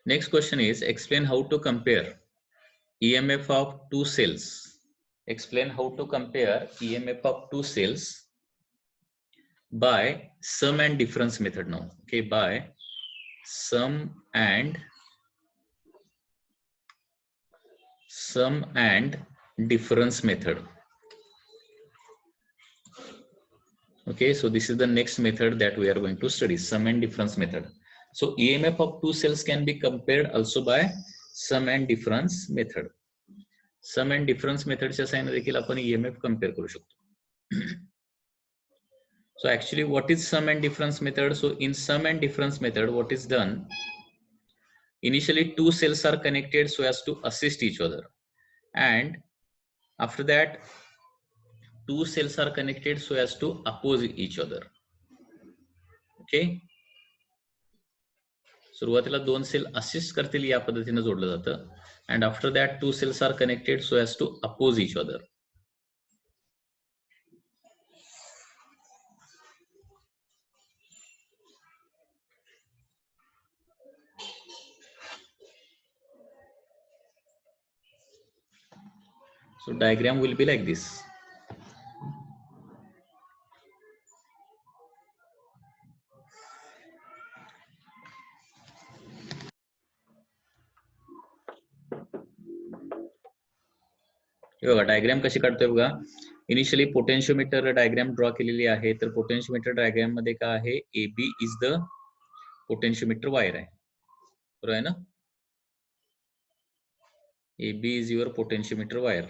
Next question is explain how to compare EMF of two cells. Explain how to compare EMF of two cells by sum and difference method now. Okay, by sum and difference method. Okay, so this is the next method that we are going to study, sum and difference method. So EMF of two cells can be compared also by sum and difference method. Sum and difference मेथडच्या साहाय्याने देखील आपण EMF compare करू शकतो. So actually what is sum and difference method? So in sum and difference method, what is done? Initially two cells are connected so as to assist each other, and after that two cells are connected so as to oppose each other. Okay, सुरुवातीला दोन sale assist करतील या पद्धतीने जोडलं जातं, and after that two cells are connected so as to oppose each other. So diagram will be like this. हे बघा diagram कशी काढतोय बघा. इनिशियली पोटेन्शियोमीटर डायग्राम ड्रॉ केलेली आहे. तर पोटेन्शियोमीटर डायग्राम मध्ये काय आहे, AB is the potentiometer wire आहे, बरोबर आहे ना. AB is your potentiometer wire.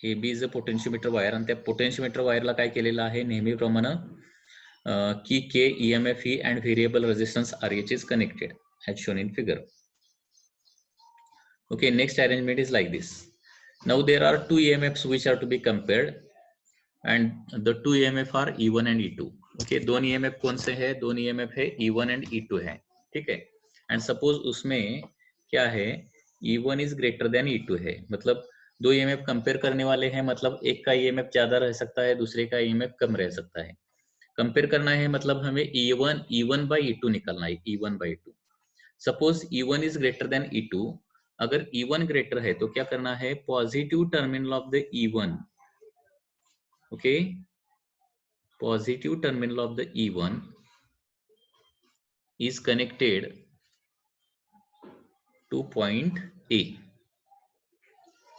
AB is a potentiometer wire, आणि त्या पोटेन्शियोमीटर वायरला काय केलेलं आहे, नेहमीप्रमाणे की K EMF E and variable resistance RH is connected as shown in figure. Okay, next arrangement is like this. Now there are two EMFs which are to be compared, and the two EMF are E1 and E2. Okay, दोन EMF कौन से है, दोन EMF है E1 and E2 है, ठीक है. End suppose उसमें क्या है, E1 is greater than E2 है, मतलब दो EMF कंपेयर करने वाले हैं, मतलब एक का EMF ज्यादा रह सकता है, दूसरे का EMF कम रह सकता है. कंपेयर करना है मतलब हमें E1 by E2 निकालना है, E1 by E2. Suppose E1 is greater than E2. अगर E1 ग्रेटर है तो क्या करना है, positive terminal of the E1, okay, positive terminal of the E1 is connected to point A.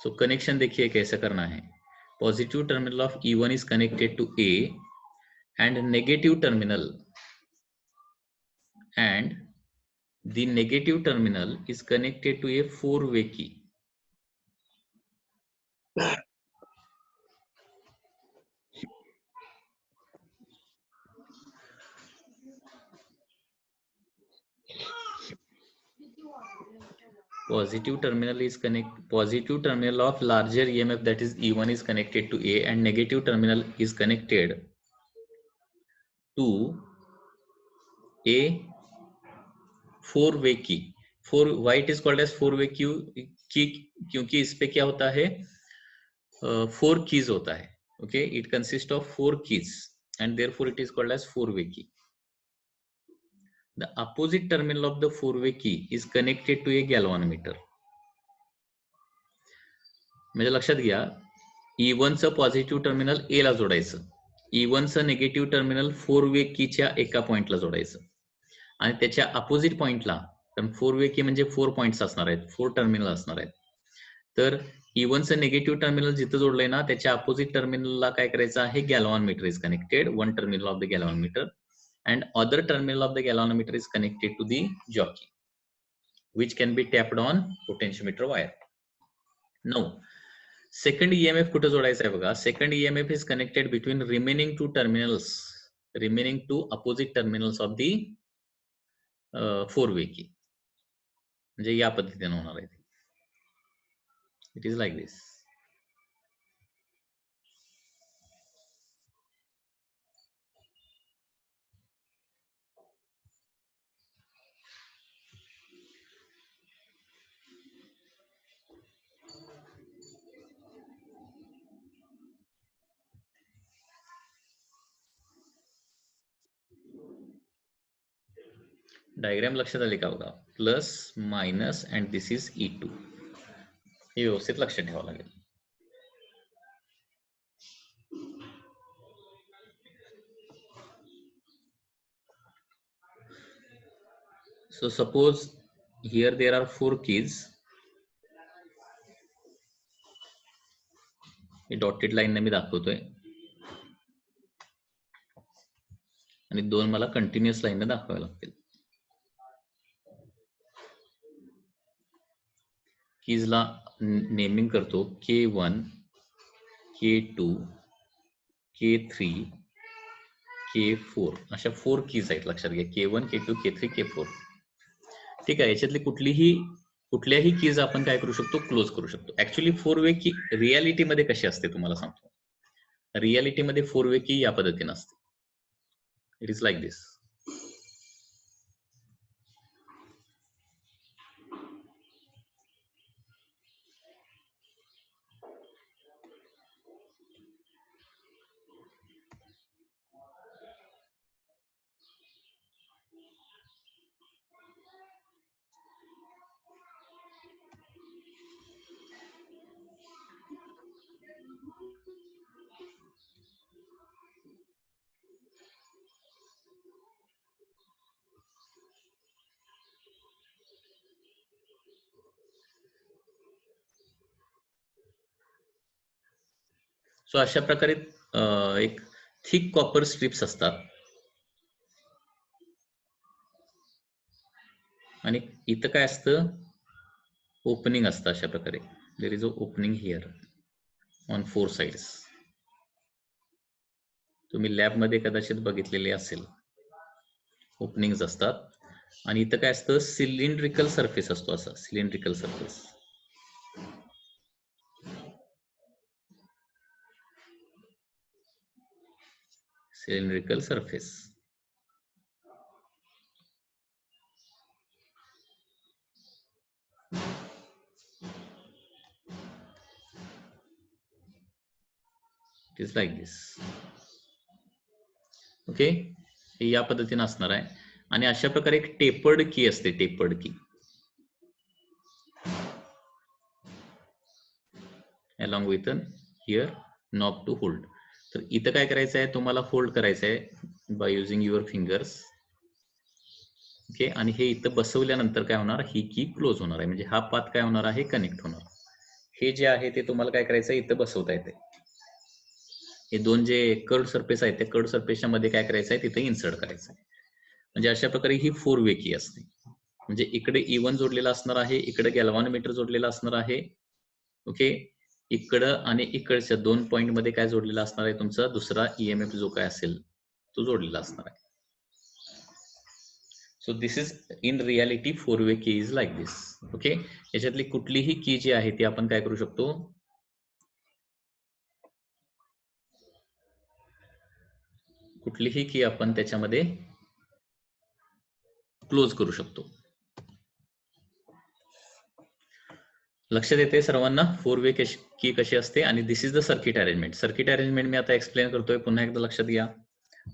So connection देखिए कैसे करना है. Positive terminal of E1 is connected to A, and negative terminal is connected to a four-way key. Positive terminal of larger EMF, that is E1, is connected to A, and negative terminal is connected to a four-way key. Why it is called as four-way key? क्योंकि इस पे क्या होता है, four keys होता है. Okay, it consists of four keys, and therefore it is called as four-way key. The opposite terminal of the four-way key is connected to a galvanometer. म्हणजे लक्षात घ्या, E1 चं पॉझिटिव्ह टर्मिनल A ला जोडायचं, E1 चं negative terminal फोर-वे कीच्या एका पॉइंटला जोडायचं, आणि त्याच्या अपोजिट पॉइंटला, कारण फोर-वे की म्हणजे 4 पॉइंट्स असणार आहेत, 4 टर्मिनल असणार आहेत. तर E1 चं निगेटिव्ह टर्मिनल जिथं जोडलंय ना, त्याच्या अपोजिट टर्मिनलला काय करायचं आहे, galvanometer is connected, one terminal of the galvanometer, and other terminal of the galvanometer is connected to the jockey, which can be tapped on potentiometer wire. Now second EMF कुठे जोडायचा आहे बघा. Second EMF is connected between remaining two opposite terminals of the four-way key. म्हणजे या पद्धतीने होणार आहे. It is like this. Diagram लक्षात आली का बघा, plus minus and this is E2, हे व्यवस्थित लक्षात ठेवावं लागेल. So suppose here there are 4 keys. हे डॉटेड लाईनने मी दाखवतोय आणि 2 मला कंटिन्युअस लाईनने दाखवावे लागतील. कीजला नेमिंग करतो K1, K2, K3, K4 अशा 4 कीज आहेत, लक्षात घ्या. K1, K2, K3, K4. ठीक आहे. याच्यातली कुठल्याही कीज आपण काय करू शकतो, क्लोज करू शकतो. ऍक्च्युली 4 वे की रियालिटीमध्ये कशी असते तुम्हाला सांगतो. रियालिटीमध्ये 4 वे की या पद्धतीने असते. It is like this. So अशा प्रकारे एक थिक कॉपर स्ट्रिप्स असतात आणि इथं काय असतं, ओपनिंग असतं. अशा प्रकारे there is a opening here on 4 sides. तुम्ही लॅबमध्ये कदाचित बघितलेले असेल, ओपनिंग्स असतात. आणि इथं काय असतं, सिलेंड्रिकल सरफेस असतो. असा cylindrical surface. Cylindrical surface. It is like this. Okay, हे या पद्धतीने असणार आहे. आणि अशा प्रकारे एक टेपर्ड की असते, tapered key along with here knob to hold. तर इथं काय करायचं आहे, तुम्हाला होल्ड करायचं आहे by using your fingers. Okay, आणि हे इथं बसवल्यानंतर काय होणार, ही की क्लोज होणार आहे. म्हणजे हा पाथ काय होणार आहे, कनेक्ट होणार. हे जे आहे ते तुम्हाला काय करायचं आहे, इथं बसवता येते. हे 2 जे कर्ड सरफेस आहेत, त्या कर्ड सरफेसच्या मध्ये काय करायचं आहे, तिथे इन्सर्ट करायचं आहे. म्हणजे अशा प्रकारे ही 4 वे की असते. म्हणजे इकडे E1 जोडलेला असणार आहे, इकडे गॅल्व्हॅनोमीटर जोडलेला असणार आहे. ओके, इकडं आणि इकडच्या 2 पॉइंट मध्ये काय जोडलेला असणार आहे, तुमचा दुसरा EMF जो काय असेल तो जोडलेला असणार आहे. So this is in reality 4 वे की इज लाईक दिस. ओके, याच्यातली कुठलीही की जी आहे ती आपण काय करू शकतो, कुठलीही की आपण त्याच्यामध्ये क्लोज करू शकतो. लक्षात येते सर्वांना 4 वे की कशी असते. आणि this is the circuit arrangement. Circuit arrangement मी आता एक्सप्लेन करतोय, पुन्हा एकदा लक्षात घ्या.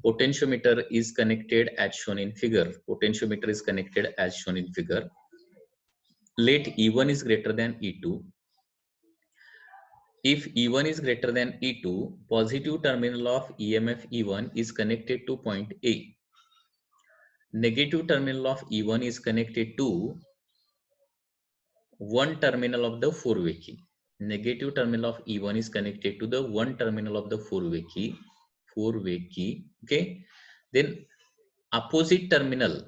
Potentiometer is connected as shown in figure. Potentiometer is connected as shown in figure. Let E1 is greater than E2. If E1 is greater than E2, positive terminal of EMF E1 is connected to point A. Negative terminal of E1 is connected to one terminal of the 4-way key. Negative terminal of E1 is connected to the one terminal of the 4-way key. 4-way key. Okay. Then opposite terminal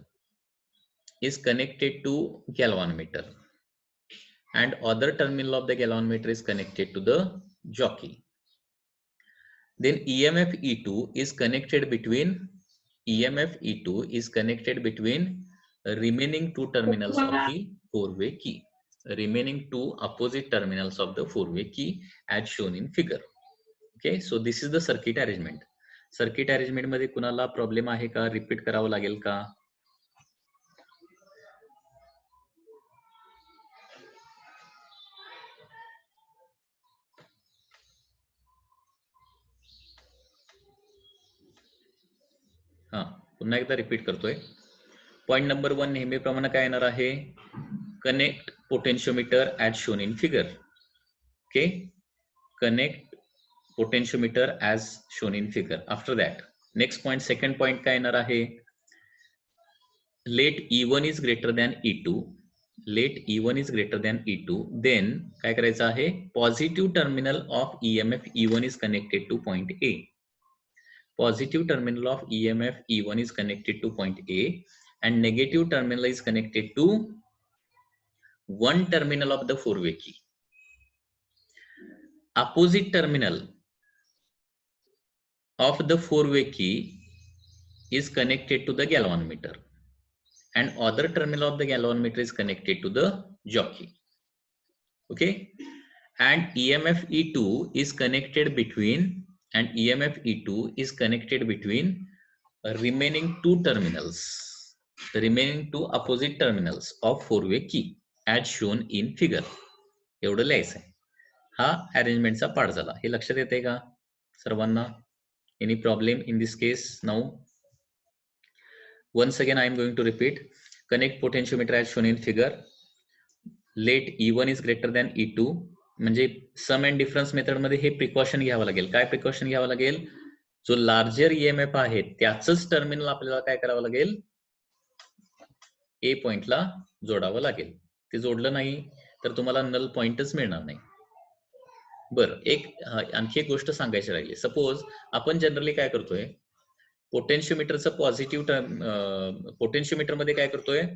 is connected to galvanometer, and other terminal of the galvanometer is connected to the jockey. Then EMF E2 is connected between remaining 2 terminals of the 4-way key. Remaining 2 opposite terminals of the 4-way key as shown in figure. Okay, so this is the circuit arrangement. Circuit arrangement मध्ये कुणाला problem आहे का, repeat करावं लागेल का? हा, पुन्हा एकदा रिपीट करतोय. पॉइंट नंबर 1 नेहमीप्रमाणे काय येणार आहे, connect potentiometer as shown in figure. Okay, connect potentiometer as shown in figure. After that next point, second point काय येणार आहे, let E1 is greater than E2, let E1 is greater than E2, then काय करायचं आहे, positive terminal of EMF E1 is connected to point A. Positive terminal of EMF E1 is connected to point A and negative terminal is connected to one terminal of the four-way key. Opposite terminal of the four-way key is connected to the galvanometer and other terminal of the galvanometer is connected to the jockey. Okay, and EMF E2 is connected between, and EMF E2 is connected between remaining two terminals, the remaining two opposite terminals of four-way key as shown in figure. एवढं लिहायचं आहे. हा अरेंजमेंटचा part झाला. हे लक्षात येते का सर्वांना? Any problem in this case? Now once again I am going to repeat, connect potentiometer as shown in figure, let E1 is greater than E2. म्हणजे सम अँड डिफरन्स मेथड मध्ये हे प्रिकॉशन घ्यावं लागेल. काय प्रिकॉशन घ्यावं लागेल, जो लार्जर EMF आहे त्याचंच टर्मिनल आपल्याला काय करावं लागेल, ए पॉइंटला जोडावं लागेल. ते जोडलं नाही तर तुम्हाला नल पॉइंटच मिळणार नाही. बरं, एक आणखी एक गोष्ट सांगायची राहिली. सपोज आपण जनरली काय करतोय, पोटेन्शियोमीटरचं पॉझिटिव्ह पोटेन्शियोमीटर मध्ये काय करतोय,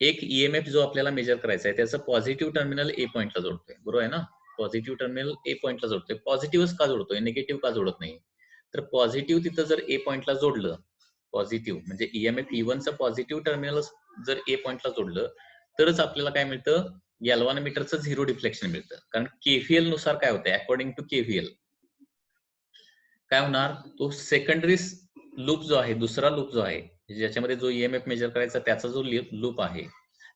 एक EMF जो आपल्याला मेजर करायचा आहे त्याचं पॉझिटिव्ह टर्मिनल ए पॉइंटला जोडतोय. बरोबर आहे ना? पॉझिटिव्ह टर्मिनल ए पॉइंटला जोडतोय. पॉझिटिव्हच का जोडतोय, निगेटिव्ह का जोडत नाही? तर पॉझिटिव्ह तिथं जर ए पॉइंटला जोडलं, पॉझिटिव्ह म्हणजे EMF E1 चं पॉझिटिव्ह टर्मिनल जर ए पॉइंटला जोडलं तरच आपल्याला काय मिळतं, गॅल्व्हॅनोमीटरचं झिरो डिफ्लेक्शन मिळतं. कारण KVL नुसार काय होतं, अकॉर्डिंग टू KVL काय होणार, तो सेकंडरी लूप जो आहे, दुसरा लूप जो आहे ज्याच्यामध्ये जो EMF मेजर करायचा त्याचा जो लूप आहे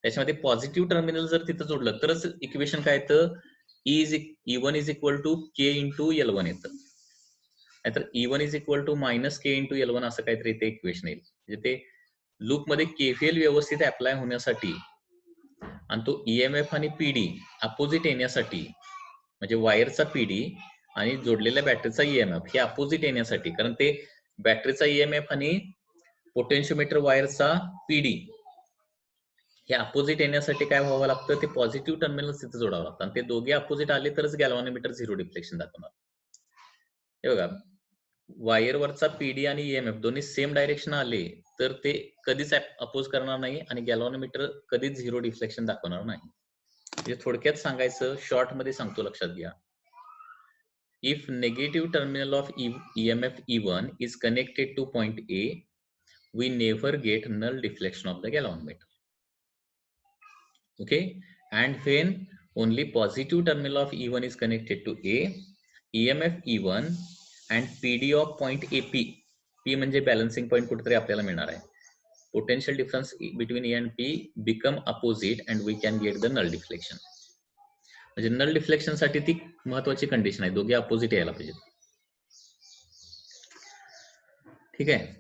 त्याच्यामध्ये पॉझिटिव्ह टर्मिनल जर तिथं जोडलं तरच इक्वेशन काय येतं, E1 is equal to K into L1 येतं. नाहीतर E1 is equal to minus K into L1 असं काहीतरी ते इक्वेशन येईल. म्हणजे ते लूप मध्ये KVL व्यवस्थित अप्लाय होण्यासाठी आणि तो EMF आणि PD अपोजिट येण्यासाठी, म्हणजे वायरचा PD आणि जोडलेल्या बॅटरीचा EMF हे अपोजिट येण्यासाठी, कारण ते बॅटरीचा EMF आणि पोटेन्शियोमीटर वायरचा PD हे अपोजिट येण्यासाठी काय व्हावं लागतं, ते पॉझिटिव्ह टर्मिनल तिथे जोडावं लागतं आणि ते दोघे अपोजिट आले तरच गॅल्व्हॅनोमीटर झिरो डिफ्लेक्शन दाखवणार. हे बघा, वायरवरचा PD आणि EMF दोन्ही सेम डायरेक्शन आले तर ते कधीच अपोज करणार नाही आणि गॅल्व्हॅनोमीटर कधीच झिरो डिफ्लेक्शन दाखवणार नाही. म्हणजे थोडक्यात सांगायचं, शॉर्ट मध्ये सांगतो, लक्षात घ्या. If negative terminal of EMF E1 is connected to point A, we never get null deflection of the galvanometer. Okay, and when only positive terminal of E1 is connected to A, EMF E1 and PD of point AP, P म्हणजे balancing point कुठेतरी आपल्याला मिळणार आहे, potential difference between A and P become opposite and we can get the null deflection. म्हणजे null deflection साठी ती महत्वाची condition आहे, दोघे अपोजिट यायला पाहिजे. ठीक आहे.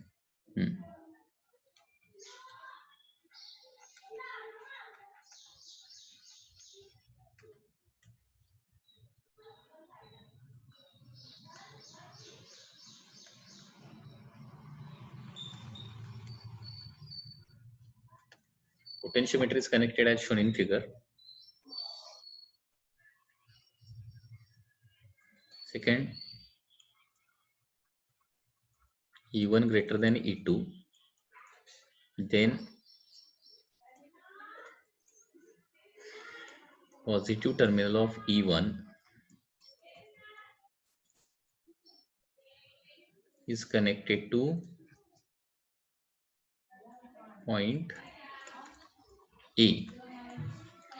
Potentiometer is connected as shown in figure. Second, E1 greater than E2, then positive terminal of E1 is connected to point A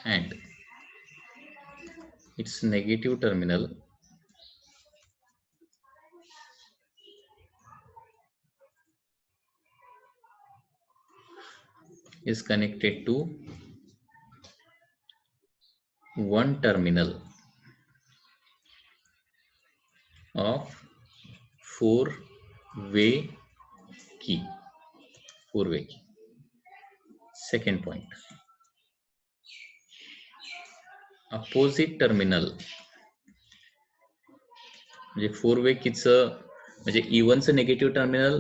and its negative terminal is connected to one terminal of four-way key. Second point, opposite terminal म्हणजे 4 वे कीचं म्हणजे E1चं negative terminal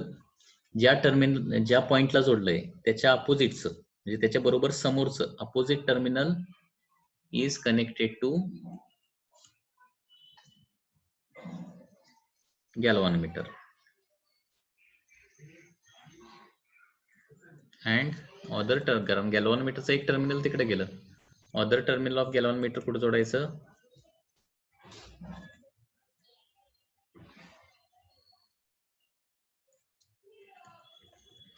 ज्या पॉइंटला जोडलंय त्याच्या अपोजिटचं म्हणजे त्याच्या बरोबर समोरचं opposite terminal is connected to galvanometer and other कारण गॅल्व्हॅनोमीटरचं एक टर्मिनल तिकडे गेलं, अदर टर्मिनल ऑफ गॅल्व्हॅनोमीटर कुठे जोडायचं,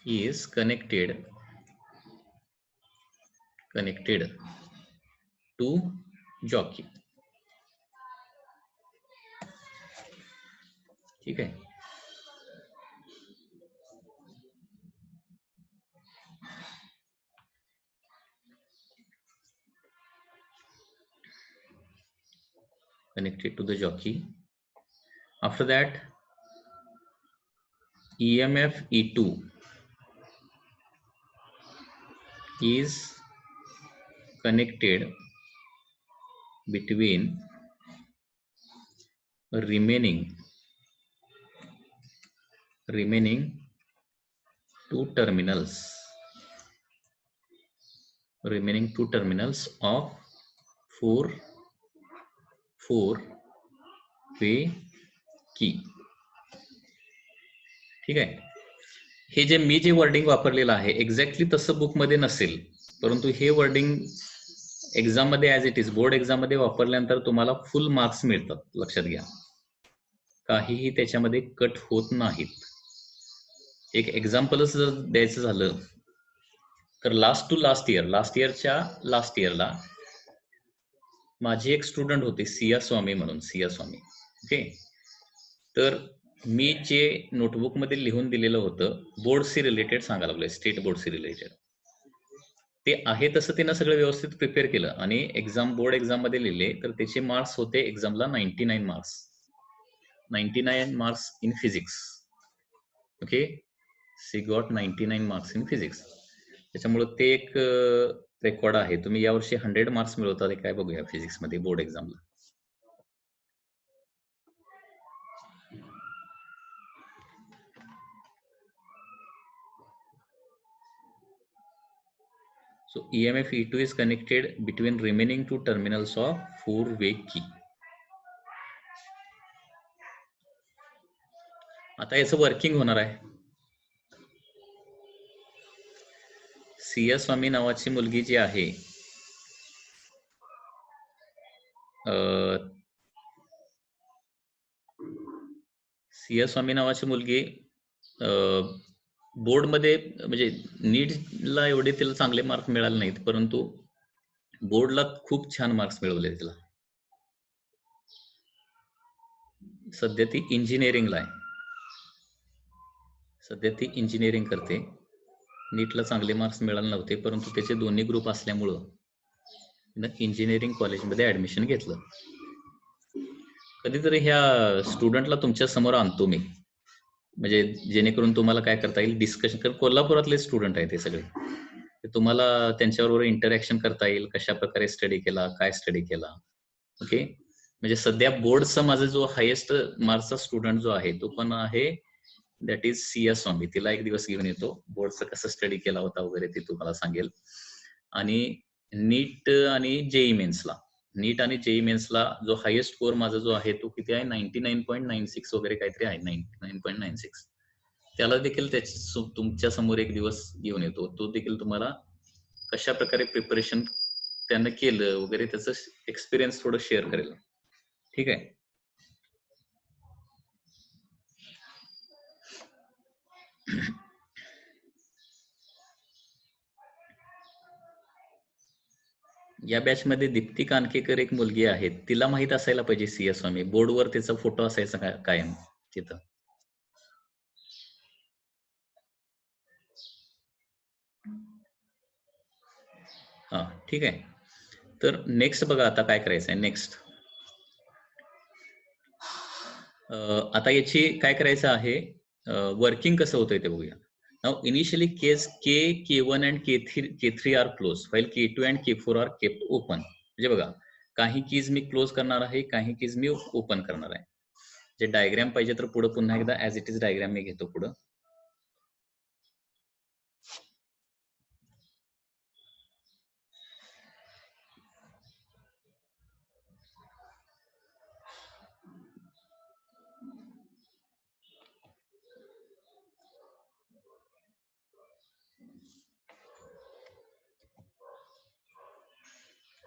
is connected to jockey. ठीक आहे. Connected to the jockey. After that, EMF E2 is connected between remaining two terminals of 4-way key. ठीक आहे. हे जे मी जे वर्डिंग वापरलेलं आहे एक्झॅक्टली तसं बुक मध्ये नसेल, परंतु हे वर्डिंग एक्झाम मध्ये as it is board exam मध्ये वापरल्यानंतर तुम्हाला फुल मार्क्स मिळतात. लक्षात घ्या, काहीही त्याच्यामध्ये कट होत नाहीत. एक एक्झाम्पलच जर द्यायचं झालं तर लास्ट इयरच्या लास्ट इयरला माझी एक स्टुडंट होते सिया स्वामी म्हणून, ओके. तर मी जे नोटबुक मध्ये लिहून दिलेलं होतं बोर्डशी रिलेटेड सांगायला लागलोय, स्टेट बोर्डशी रिलेटेड, ते आहे तसं तिनं सगळं व्यवस्थित प्रिपेअर केलं आणि बोर्ड एक्झाम मध्ये लिहिले. तर त्याचे मार्क्स होते एक्झामला 99 marks in physics. Okay, she got 99 marks in physics. त्याच्यामुळे ते एक रेकॉर्ड आहे. तुम्ही यावर्षी 100 मार्क्स मिळवता ते काय बघूया फिजिक्स मध्ये board एक्झामला. So EMF E2 is connected between remaining two terminals of 4-way key. आता याचं वर्किंग होणार आहे. सिया स्वामी नावाची मुलगी जी आहे, सिया स्वामी नावाची मुलगी बोर्डमध्ये म्हणजे नीटला एवढे तिला चांगले मार्क मिळाले नाहीत, परंतु बोर्डला खूप छान मार्क्स मिळवले तिला. सध्या ती इंजिनिअरिंगला आहे, सध्या ती इंजिनिअरिंग करते. नीटला चांगले मार्क्स मिळाले नव्हते, परंतु त्याचे दोन्ही ग्रुप असल्यामुळं इंजिनिअरिंग कॉलेजमध्ये ऍडमिशन घेतलं. कधीतरी ह्या स्टुडंटला तुमच्या समोर आणतो मी, म्हणजे जेणेकरून तुम्हाला काय करता येईल डिस्कशन. कारण कोल्हापुरातले स्टुडंट आहेत ते सगळे, तुम्हाला त्यांच्याबरोबर इंटरॅक्शन करता येईल, कशा प्रकारे स्टडी केला, काय स्टडी केला. ओके, म्हणजे सध्या बोर्डचा माझा जो हायेस्ट मार्क्सचा स्टुडंट जो आहे तो पण आहे, दॅट इज सिया स्वामी. तिला एक दिवस घेऊन येतो, बोर्डचं कसं स्टडी केला होता वगैरे ते तुम्हाला सांगेल. आणि नीट आणि जेई मेन्सला जो हायेस्ट स्कोर माझा जो आहे तो किती आहे, 99.96 वगैरे काहीतरी आहे, 99.96. त्याला देखील तुमच्या समोर एक दिवस घेऊन येतो. तो देखील तुम्हाला कशा प्रकारे प्रिपरेशन त्यानं केलं वगैरे त्याचं एक्सपिरियन्स थोडं शेअर करेल. ठीक आहे. या बॅच मध्ये दीप्ती कानकेकर एक मुलगी आहे, तिला माहित असायला पाहिजे सिया स्वामी. बोर्डवर त्याचा फोटो असायचा कायम तिथं. हा, ठीक आहे. तर नेक्स्ट बघा आता काय करायचं आहे. नेक्स्ट आता याची काय करायचं आहे, वर्किंग कसं होतंय ते बघूया. Now initially case K, K1 and K3 are closed while K2 and K4 are kept open. म्हणजे बघा काही कीज मी क्लोज करणार आहे, काही कीज मी ओपन करणार आहे. जे डायग्राम पाहिजे तर पुढे पुन्हा एकदा ऍज इट इज डायग्राम मी घेतो पुढे.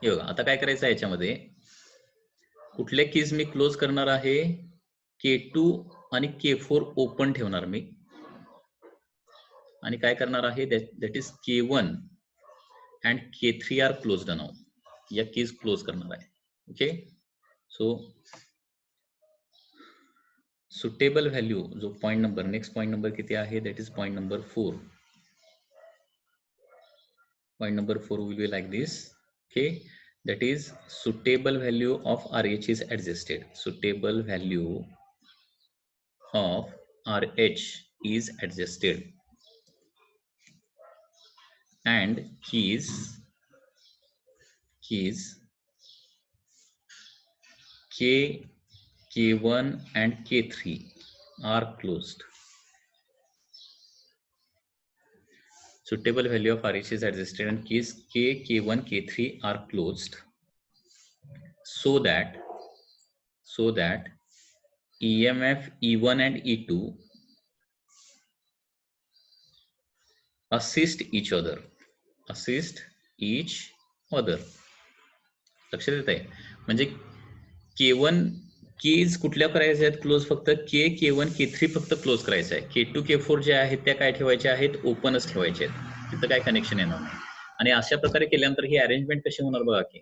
हे बघा आता काय करायचं आहे याच्यामध्ये कुठल्या कीज मी क्लोज करणार आहे, K2 आणि K4 ओपन ठेवणार मी आणि काय करणार आहे that is K1 and K3 are closed now. या कीज क्लोज करणार आहे. ओके सो सुटेबल व्हॅल्यू जो point number next point number किती आहे that is point number 4. Point number 4 will be like this. Okay, that is suitable value of RH is adjusted. Suitable value of RH is adjusted and keys K, K1 and K3 are closed. Suitable value of RH is adjusted and keys K, K1, K3 are closed so that EMF E1 and E2 assist each other. लक्षात येत आहे म्हणजे K1 keys कुठल्या करायच्या आहेत close, फक्त K, K1, K3 फक्त close करायचं आहे. K2, K4 जे आहेत त्या काय ठेवायच्या आहेत, ओपनच ठेवायचे आहेत, तिथं काय कनेक्शन येणार नाही. आणि अशा प्रकारे केल्यानंतर ही अरेंजमेंट कशी होणार बघा की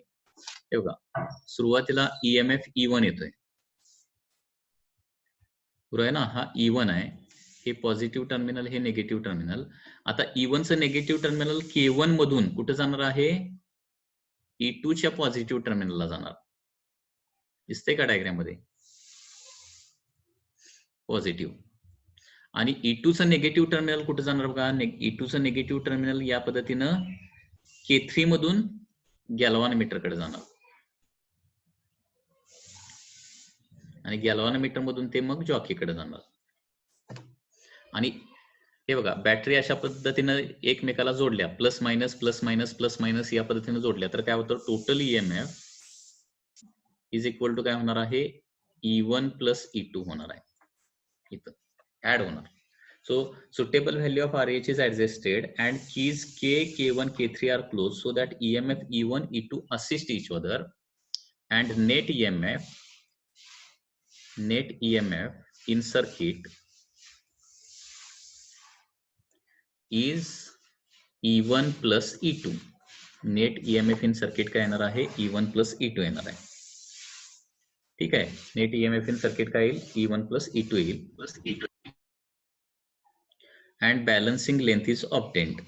हे बघा सुरुवातीला EMF E1 येतोय बरोबर आहे ना, हा E1 आहे, हे पॉझिटिव्ह टर्मिनल, हे निगेटिव्ह टर्मिनल. आता E1 चं निगेटिव्ह टर्मिनल K1 मधून कुठे जाणार आहे, E2 च्या पॉझिटिव्ह टर्मिनलला जाणार. दिसतंय का डायग्राम मध्ये पॉझिटिव्ह. आणि E2 चं निगेटिव्ह टर्मिनल कुठे जाणार बघा, E2 चं निगेटिव्ह टर्मिनल या पद्धतीनं K3 मधून गॅल्व्हॅनोमीटर कडे जाणार आणि गॅल्व्हॅनोमीटर मधून ते मग जॉकी कडे जाणार. आणि हे बघा बॅटरी अशा पद्धतीनं एकमेकाला जोडल्या, प्लस मायनस या पद्धतीने जोडल्या तर काय होतं, total EMF is equal to काय होणार आहे, E1 प्लस E2 होणार आहे, इथं ऍड होणार. So suitable value of RH is adjusted and keys K, K1, K3 are closed so that EMF E1, E2 assist each other and net EMF in circuit is E1 plus E2. Net EMF in circuit काय येणार आहे, E1 plus E2 येणार आहे. ठीक आहे, net EMF in circuit काय येईल, E1 plus E2 येईल. And balancing length is obtained.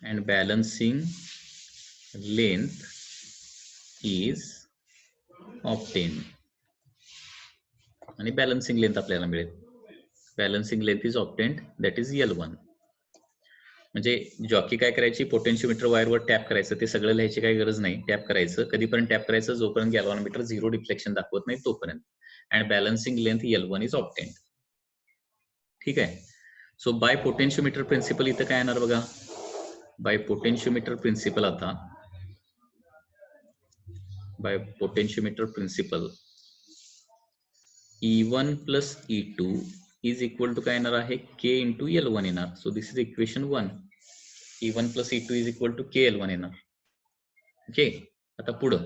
And balancing length is obtained. आणि balancing length आपल्याला मिळेल. Balancing length is obtained, that is L1. म्हणजे जॉकी काय करायची, पोटेन्शियोमीटर वायरवर टॅप करायचं, ते सगळं लिहायची काही गरज नाही. टॅप करायचं, कधीपर्यंत टॅप करायचं, जोपर्यंत गॅल्व्हॅनोमीटर 0 डिफ्लेक्शन दाखवत नाही तोपर्यंत. And balancing length L1 is obtained. ठीक आहे. सो बाय पोटेन्शियोमीटर प्रिन्सिपल इथं काय येणार बघा, बाय पोटेन्शियोमीटर प्रिन्सिपल, आता by potentiometer principle E1 plus E2 is equal to काय येणार आहे, K इंटू L1 येणार. So this is equation 1. E1 plus E2 is equal to K L1 येणार. ओके, आता पुढं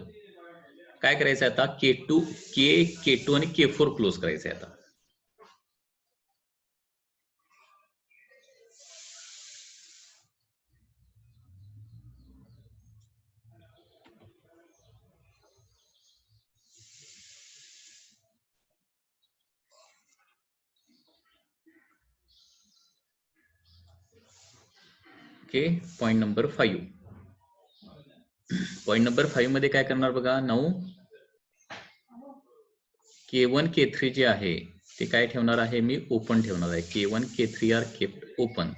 काय करायचं आहे, आता K2 आणि K4 क्लोज करायचं आहे. आता okay, point number 5. Point number 5 मध्ये काय करणार बघा, नाऊ K1 K3 जे आहे ते काय ठेवणार आहे मी ओपन ठेवणार आहे. K1 K3 are kept open.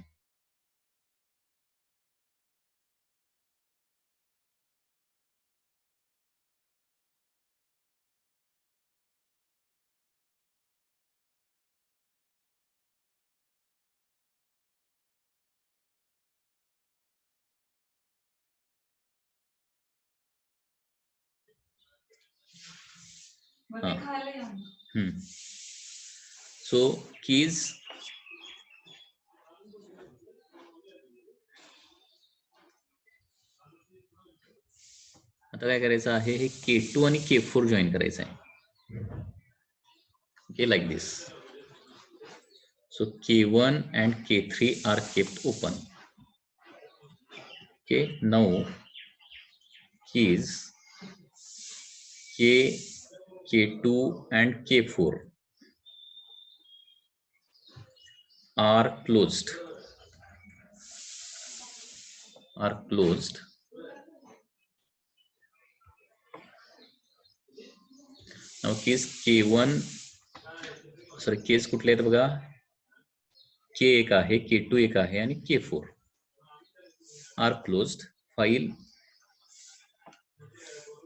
So keys आता काय करायचं आहे हे K2 आणि K4 जॉईन करायचं आहे. Okay like this. So K1 and K3 are kept open. Okay, now keys K, K2 and K4 are closed. Now keys K1 sorry केस कुठले आहेत बघा. K1 आहे, K2 एक आहे आणि K4 are closed. File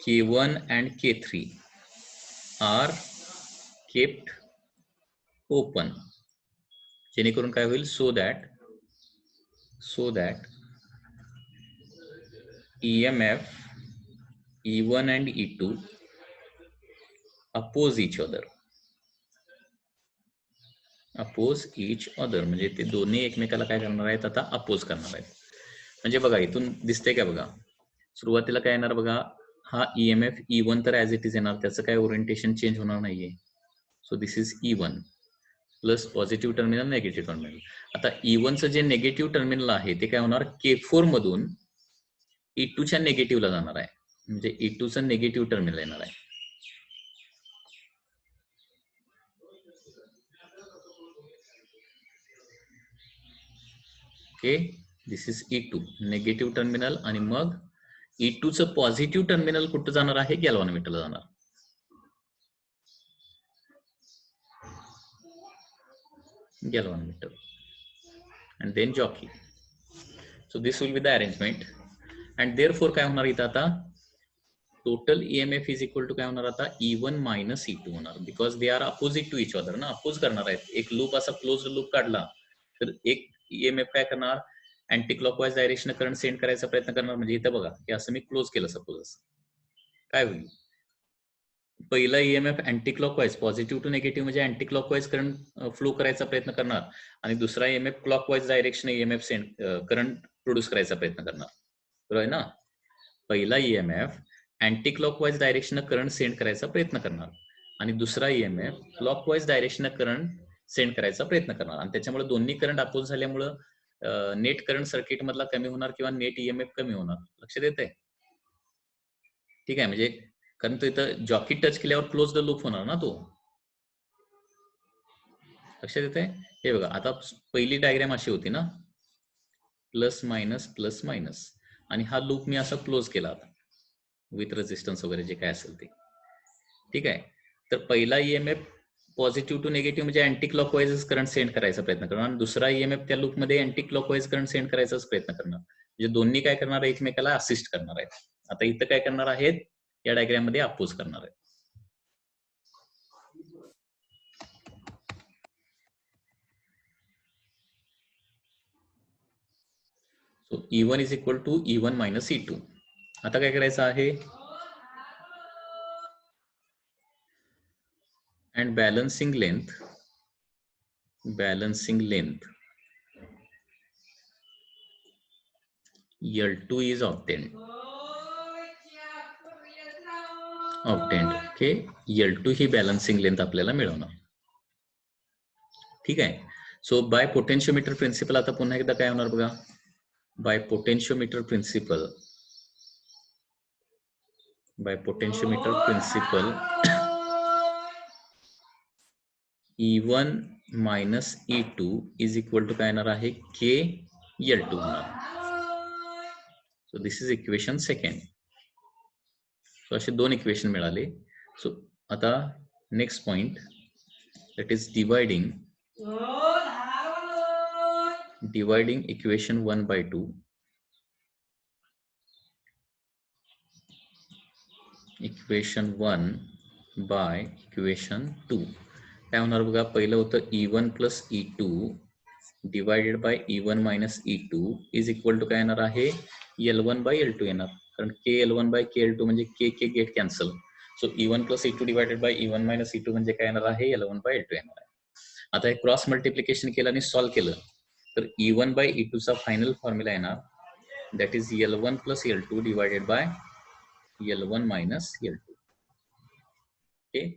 K1 and K3 are kept open. जेणेकरून काय होईल so that EMF E1 and E2 oppose each other. म्हणजे ते दोन्ही एकमेकाला काय करणार आहेत आता अपोज करणार आहेत. म्हणजे बघा इथून दिसतंय का बघा सुरुवातीला काय येणार बघा हा EMF E1 तर ऍज इट इज येणार त्याचं काय ओरिएंटेशन चेंज होणार नाहीये. So this is E1 plus positive terminal negative terminal. आता E1 चं जे नेगेटिव्ह टर्मिनल आहे ते काय होणार K4 मधून E2 च्या नेगेटिव्हला जाणार आहे. म्हणजे E2 चं नेगेटिव्ह टर्मिनल येणार आहे. Okay this is E2 negative terminal आणि मग E2 चं पॉझिटिव्ह टर्मिनल कुठं जाणार आहे गॅल्व्हॅनोमीटरला जाणार. Galvanometer and then jockey. So this will be the arrangement and therefore काय होणार इथं आता total EMF is equal to काय होणार आता E1 minus E2 होणार because they are opposite to each other ना अपोज करणार आहेत. एक लूप असा क्लोज्ड लूप काढला तर एक EMF काय करणार anti clockwise direction current send करायचा प्रयत्न करणार. म्हणजे इथं बघा की असं मी क्लोज केलं सपोज काय होईल पहिला EMF anti clockwise positive to negative म्हणजे अँटी क्लॉकवाईज करंट फ्लो करायचा प्रयत्न करणार आणि दुसरा EMF clockwise direction EMF send current produce करायचा प्रयत्न करणार. बरोबर आहे ना. पहिला EMF anti clockwise direction current send करायचा प्रयत्न करणार आणि दुसरा EMF clockwise direction current send करायचा प्रयत्न करणार आणि त्याच्यामुळे दोन्ही करंट अपोज झाल्यामुळे नेट करंट सर्किट मधला कमी होणार किंवा नेट EMF कमी होणार. लक्षात येतंय. ठीक आहे म्हणजे कारण तो इथं जॉकी टच केल्यावर क्लोज द लूप होणार ना तो. लक्षात येते. हे बघा आता पहिली डायग्राम अशी होती ना प्लस मायनस आणि हा लूप मी असा क्लोज केला आता विथ रेजिस्टन्स वगैरे जे काय असेल ते. ठीक आहे तर पहिला EMF पॉझिटिव्ह टू नेगेटिव्ह म्हणजे अँटी क्लॉकवाईज करंट सेंड करायचा प्रयत्न करणार आणि दुसरा EMF त्या लूप मध्ये अँटी क्लॉकवाईज करंट सेंड करायचाच प्रयत्न करणार. म्हणजे दोन्ही काय करणार एकमेकाला असिस्ट करणार आहेत. आता इथं काय करणार आहेत या डायग्राम मध्ये अपोज करणार आहेत. So E1 is equal to E1 minus E2. आता काय करायचं आहे and balancing length L2 is obtained. Okay L2 he balancing length आपल्याला मिळवणार. ठीक आहे. सो बाय पोटेन्शियोमीटर प्रिन्सिपल आता पुन्हा एकदा काय होणार बघा by potentiometer principle E1 minus E2 is equal to काय येणार आहे K L2 होणार. So this is equation second. So असे दोन इक्वेशन मिळाले. सो आता next point that is dividing equation 1 by 2 equation 1 by equation 2. काय होणार बघा, पहिलं होतं E1 plus E2 divided by E1 minus E2 is equal to काय येणार आहे, L1 by L2 येणार, कारण K L1 by K L2 म्हणजे K get cancel. So E1 plus E2 divided by E1 minus E2 म्हणजे काय येणार आहे, L1 by L2 येणार आहे. आता हे क्रॉस मल्टिप्लिकेशन केलं आणि सॉल्व्ह केलं तर E1 by E2 चा फायनल फॉर्म्युला येणार, that is L1 plus L2 divided by L1 minus L2. Okay,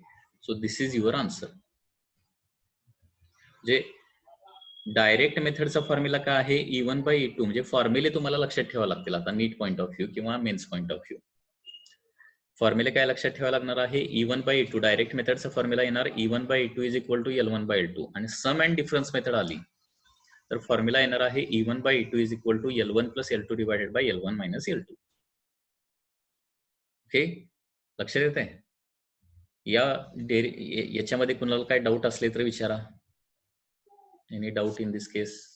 so this is your answer. जे डायरेक्ट मेथडचा फॉर्म्युला काय आहे, E1 by E2 म्हणजे फॉर्म्युले तुम्हाला लक्षात ठेवावे लागतील. आता नीट पॉईंट ऑफ व्ह्यू किंवा मेन्स पॉईंट ऑफ व्ह्यू फॉर्म्युले काय लक्षात ठेवावे लागणार आहे, E1 by E2 डायरेक्ट मेथडचा फॉर्म्युला येणार E1 by E2 is equal to L1 by L2, आणि सम अँड डिफरन्स मेथड आली तर फॉर्म्युला येणार आहे E1 by E2 is equal to L1 plus L2 divided by L1 minus L2. Okay, लक्षात येत आहे? याच्यामध्ये कुणाला काय डाऊट असले तर विचारा. Any doubt in this case?